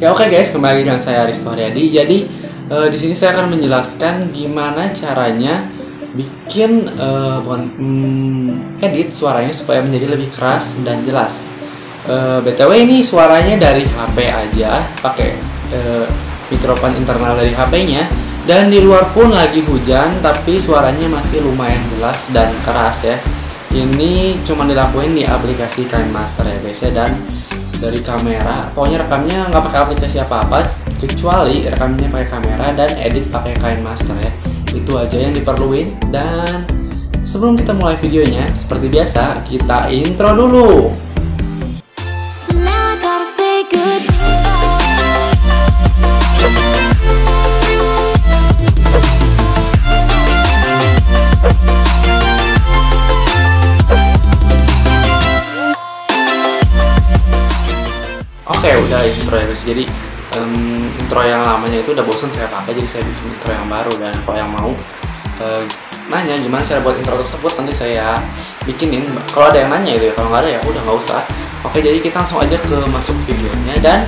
Ya oke guys, kembali dengan saya Risto Haryadi. Jadi di sini saya akan menjelaskan gimana caranya bikin edit suaranya supaya menjadi lebih keras dan jelas. BTW ini suaranya dari HP aja, pakai mikrofon internal dari HP-nya. Dan di luar pun lagi hujan, tapi suaranya masih lumayan jelas dan keras ya. Ini cuma dilakuin di aplikasi KineMaster ya guys ya, dan dari kamera, pokoknya rekamnya nggak pakai aplikasi apa-apa kecuali rekamnya pakai kamera dan edit pakai KineMaster ya. Itu aja yang diperluin. Dan sebelum kita mulai videonya, seperti biasa kita intro dulu. Oke, udah intro ya guys. Jadi intro yang lamanya itu udah bosan saya pakai, jadi saya bikin intro yang baru. Dan kalau yang mau nanya gimana cara buat intro tersebut, nanti saya bikinin. Kalau ada yang nanya itu ya, kalau nggak ada ya udah nggak usah. Oke, jadi kita langsung aja ke masuk videonya. Dan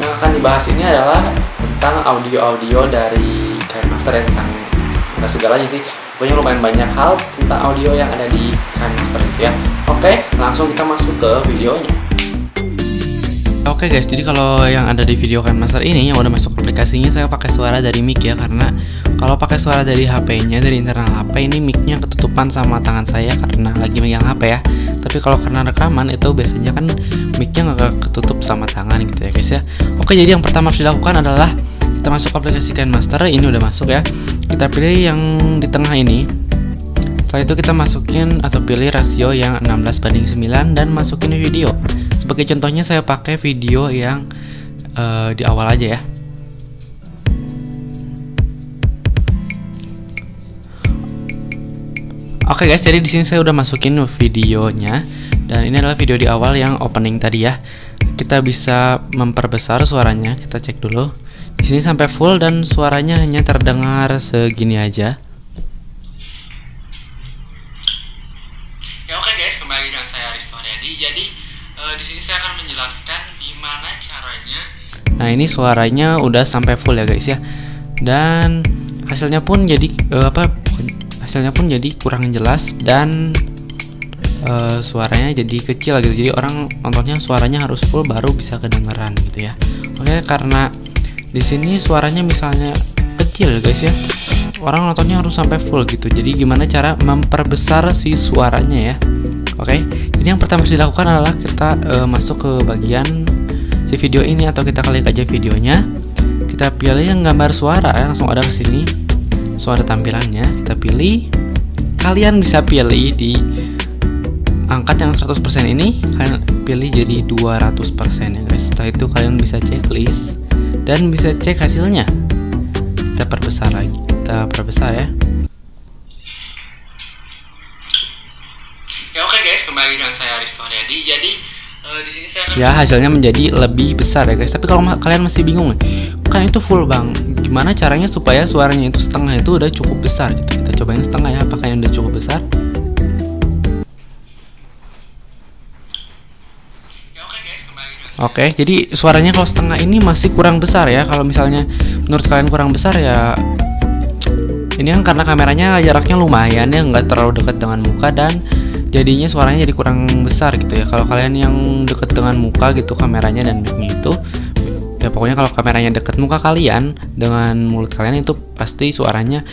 yang akan dibahas ini adalah tentang audio-audio dari KineMaster ya, tentang nggak segalanya sih, pokoknya lumayan banyak hal tentang audio yang ada di KineMaster itu ya. Oke, langsung kita masuk ke videonya. Oke guys, jadi kalau yang ada di video KineMaster ini yang udah masuk aplikasinya, saya pakai suara dari mic ya, karena kalau pakai suara dari HP-nya, dari internal HP, ini mic-nya ketutupan sama tangan saya karena lagi megang HP ya. Tapi kalau karena rekaman itu biasanya kan mic-nya nggak ketutup sama tangan gitu ya guys ya. Oke, jadi yang pertama harus dilakukan adalah kita masuk aplikasi KineMaster. Ini udah masuk ya. Kita pilih yang di tengah ini. Setelah itu kita masukin atau pilih rasio yang 16:9 dan masukin video. Sebagai contohnya saya pakai video yang di awal aja ya. Oke guys, jadi di sini saya udah masukin videonya, dan ini adalah video di awal yang opening tadi ya. Kita bisa memperbesar suaranya. Kita cek dulu. Di sini sampai full dan suaranya hanya terdengar segini aja. Ya oke guys, kembali dengan saya Risto Haryadi. Jadi di sini saya akan menjelaskan gimana caranya. Nah, ini suaranya udah sampai full ya guys ya. Dan hasilnya pun jadi hasilnya pun jadi kurang jelas dan suaranya jadi kecil gitu. Jadi orang nontonnya suaranya harus full baru bisa kedengeran gitu ya. Oke, karena di sini suaranya misalnya kecil guys ya, orang nontonnya harus sampai full gitu. Jadi gimana cara memperbesar si suaranya ya? Oke, jadi yang pertama harus dilakukan adalah kita masuk ke bagian si video ini, atau kita klik aja videonya. Kita pilih yang gambar suara ya, langsung ada ke sini. Suara tampilannya kita pilih. Kalian bisa pilih di angkat yang 100% ini, kalian pilih jadi 200% ya guys. Setelah itu kalian bisa checklist dan bisa cek hasilnya. Kita perbesar lagi, kita perbesar ya. Ya oke guys, kembali dengan saya Risto Haryadi. Jadi di sini saya akan Ya, hasilnya menjadi lebih besar ya guys. Tapi kalau kalian masih bingung, kan itu full bang, gimana caranya supaya suaranya itu setengah itu udah cukup besar gitu. Kita cobain setengah ya, apakah yang udah cukup besar. Ya oke guys, kembali dengan Oke, jadi suaranya kalau setengah ini masih kurang besar ya. Kalau misalnya menurut kalian kurang besar ya, ini kan karena kameranya jaraknya lumayan ya, nggak terlalu dekat dengan muka, dan jadinya suaranya jadi kurang besar gitu ya. Kalau kalian yang deket dengan muka gitu kameranya dan mic-nya itu ya, pokoknya kalau kameranya deket muka kalian dengan mulut kalian, itu pasti suaranya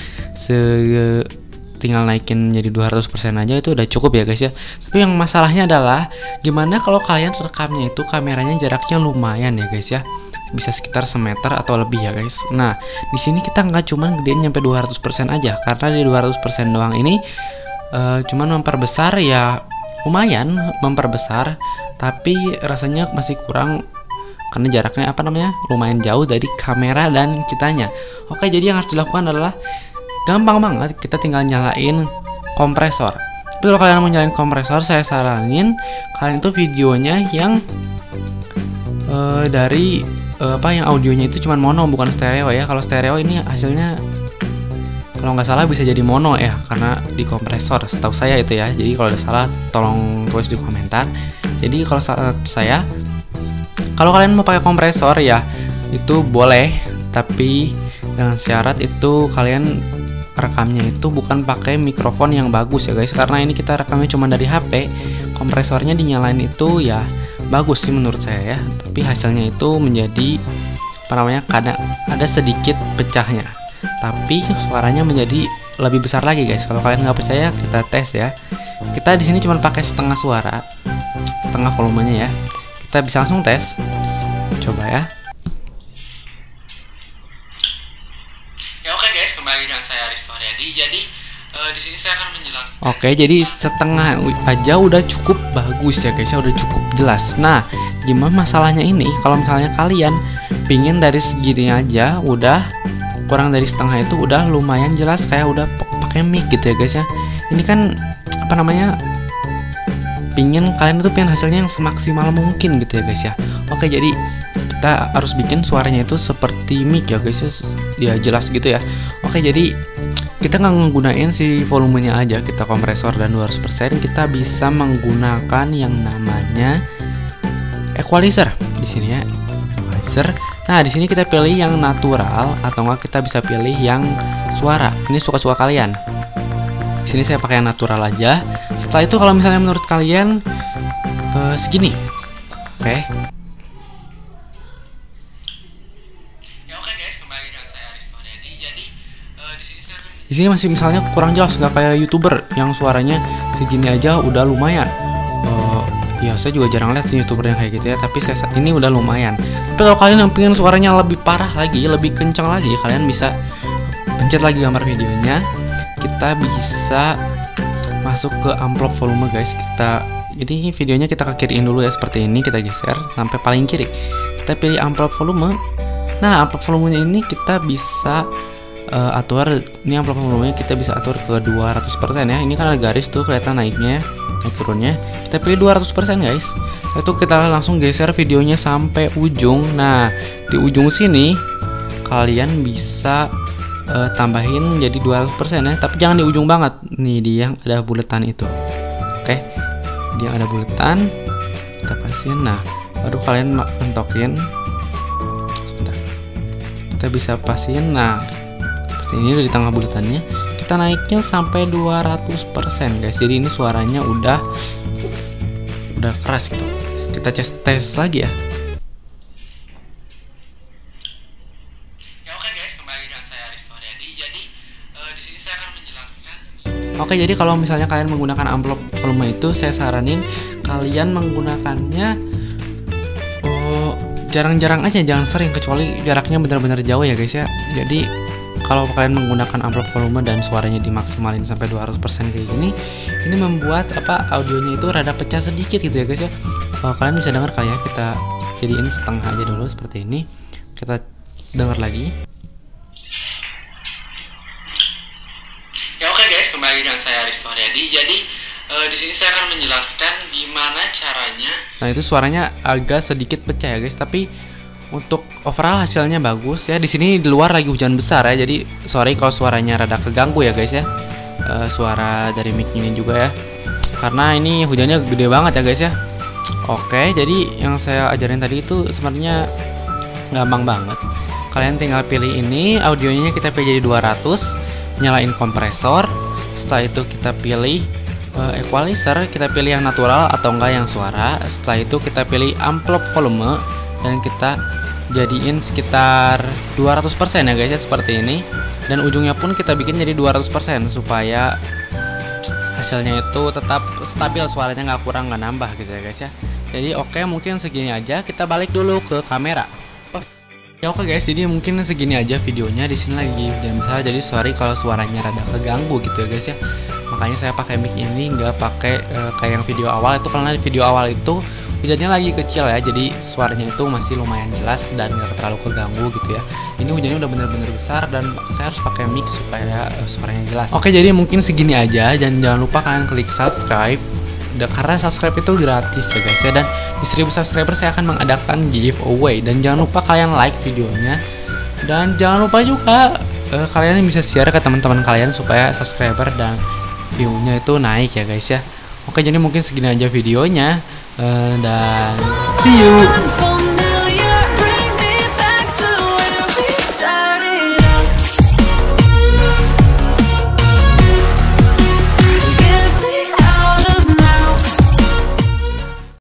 tinggal naikin jadi 200% aja itu udah cukup ya guys ya. Tapi yang masalahnya adalah gimana kalau kalian rekamnya itu kameranya jaraknya lumayan ya guys ya, bisa sekitar semeter atau lebih ya guys. Nah, di sini kita nggak cuman gedein nyampe 200% aja, karena di 200% doang ini cuman memperbesar ya, lumayan memperbesar, tapi rasanya masih kurang karena jaraknya lumayan jauh dari kamera dan kitanya. Oke, jadi yang harus dilakukan adalah gampang banget, kita tinggal nyalain kompresor. Tapi kalau kalian mau nyalain kompresor, saya saranin kalian itu videonya yang dari yang audionya itu cuman mono, bukan stereo ya. Kalau stereo ini hasilnya kalau nggak salah bisa jadi mono ya, karena di kompresor setahu saya itu ya. Jadi kalau ada salah tolong tulis di komentar. Jadi kalau saya, kalau kalian mau pakai kompresor ya itu boleh, tapi dengan syarat itu kalian rekamnya itu bukan pakai mikrofon yang bagus ya guys, karena ini kita rekamnya cuma dari HP. Kompresornya dinyalain itu ya bagus sih menurut saya ya, tapi hasilnya itu menjadi apa namanya, kadang ada sedikit pecahnya, tapi suaranya menjadi lebih besar lagi guys. Kalau kalian nggak percaya, kita tes ya. Kita di sini cuma pakai setengah suara, setengah volumenya ya. Kita bisa langsung tes, coba ya. Oke guys, kembali dengan saya Risto Haryadi. Jadi di sini saya akan menjelaskan. Oke, jadi setengah aja udah cukup bagus ya guys ya, udah cukup jelas. Nah, gimana masalahnya ini? Kalau misalnya kalian pingin dari segini aja, udah kurang dari setengah itu udah lumayan jelas, kayak udah pakai mic gitu ya guys ya. Ini kan apa namanya, pingin kalian tuh pengen hasilnya yang semaksimal mungkin gitu ya guys ya. Oke, jadi kita harus bikin suaranya itu seperti mic ya guys ya, jelas gitu ya. Oke, jadi kita nggak menggunakan si volumenya aja, kita kompresor dan 200%, kita bisa menggunakan yang namanya equalizer di sini ya, equalizer. Nah, di sini kita pilih yang natural atau enggak kita bisa pilih yang suara. Ini suka-suka kalian. Di sini saya pakai yang natural aja. Setelah itu kalau misalnya menurut kalian segini, oke. Di sini masih misalnya kurang jelas, nggak kayak YouTuber yang suaranya segini aja udah lumayan. Ya saya juga jarang lihat sih YouTuber yang kayak gitu ya, tapi saya ini udah lumayan. Tapi kalau kalian yang pengen suaranya lebih parah lagi, lebih kencang lagi, kalian bisa pencet lagi gambar videonya. Kita bisa masuk ke amplop volume guys. Jadi videonya kita ke kiriin dulu ya, seperti ini. Kita geser sampai paling kiri. Kita pilih amplop volume. Nah, amplop volumenya ini kita bisa atur. Ini amplop volumenya kita bisa atur ke 200% ya. Ini kan ada garis tuh kelihatan naiknya, naik turunnya. Kita pilih 200% guys. Setelah itu kita langsung geser videonya sampai ujung. Nah, di ujung sini kalian bisa tambahin jadi 200% ya, tapi jangan di ujung banget. Nih di yang ada buletan itu. Oke. Di yang ada buletan kita pasin. Nah, baru kalian mentokin. Sebentar. Kita bisa pasin. Nah, ini di tengah buletannya kita naikin sampai 200% guys. Jadi ini suaranya udah keras gitu. Kita tes lagi ya. Oke guys, kembali dengan saya Risto Haryadi. Jadi di sini saya akan menjelaskan. Oke, jadi kalau misalnya kalian menggunakan amplop volume itu, saya saranin kalian menggunakannya jarang-jarang aja, jangan sering, kecuali jaraknya benar-benar jauh ya guys ya. Jadi kalau kalian menggunakan amplop volume dan suaranya dimaksimalin sampai 200% kayak gini, ini membuat audionya itu rada pecah sedikit gitu ya guys ya. Kalian bisa dengar kali ya, kita jadiin setengah aja dulu seperti ini. Kita dengar lagi. Ya oke guys, kembali dengan saya Risto Haryadi. Jadi di sini saya akan menjelaskan gimana caranya. Nah, itu suaranya agak sedikit pecah ya guys, tapi untuk overall hasilnya bagus ya. Di sini di luar lagi hujan besar ya, jadi sorry kalau suaranya rada keganggu ya guys ya. Suara dari mic ini juga ya, karena ini hujannya gede banget ya guys ya. Oke, jadi yang saya ajarin tadi itu sebenarnya gampang banget. Kalian tinggal pilih ini, audionya kita pilih jadi 200, nyalain kompresor. Setelah itu kita pilih equalizer, kita pilih yang natural atau enggak yang suara. Setelah itu kita pilih amplop volume dan kita jadiin sekitar 200% ya guys ya, seperti ini. Dan ujungnya pun kita bikin jadi 200% supaya hasilnya itu tetap stabil, suaranya nggak kurang nggak nambah gitu ya guys ya. Jadi oke, mungkin segini aja. Kita balik dulu ke kamera. Ya oke guys, jadi mungkin segini aja videonya. Di sini lagi hujan besar, jadi sorry kalau suaranya rada keganggu gitu ya guys ya. Makanya saya pakai mic ini, nggak pakai kayak yang video awal itu, karena di video awal itu hujannya lagi kecil ya, jadi suaranya itu masih lumayan jelas dan nggak terlalu keganggu gitu ya. Ini hujannya udah bener-bener besar dan saya harus pakai mic supaya suaranya jelas. Oke, jadi mungkin segini aja, dan jangan lupa kalian klik subscribe. Karena subscribe itu gratis ya guys ya, dan di 1000 subscriber saya akan mengadakan giveaway. Dan jangan lupa kalian like videonya, dan jangan lupa juga kalian bisa share ke teman-teman kalian supaya subscriber dan view-nya itu naik ya guys ya. Oke, jadi mungkin segini aja videonya, dan see you.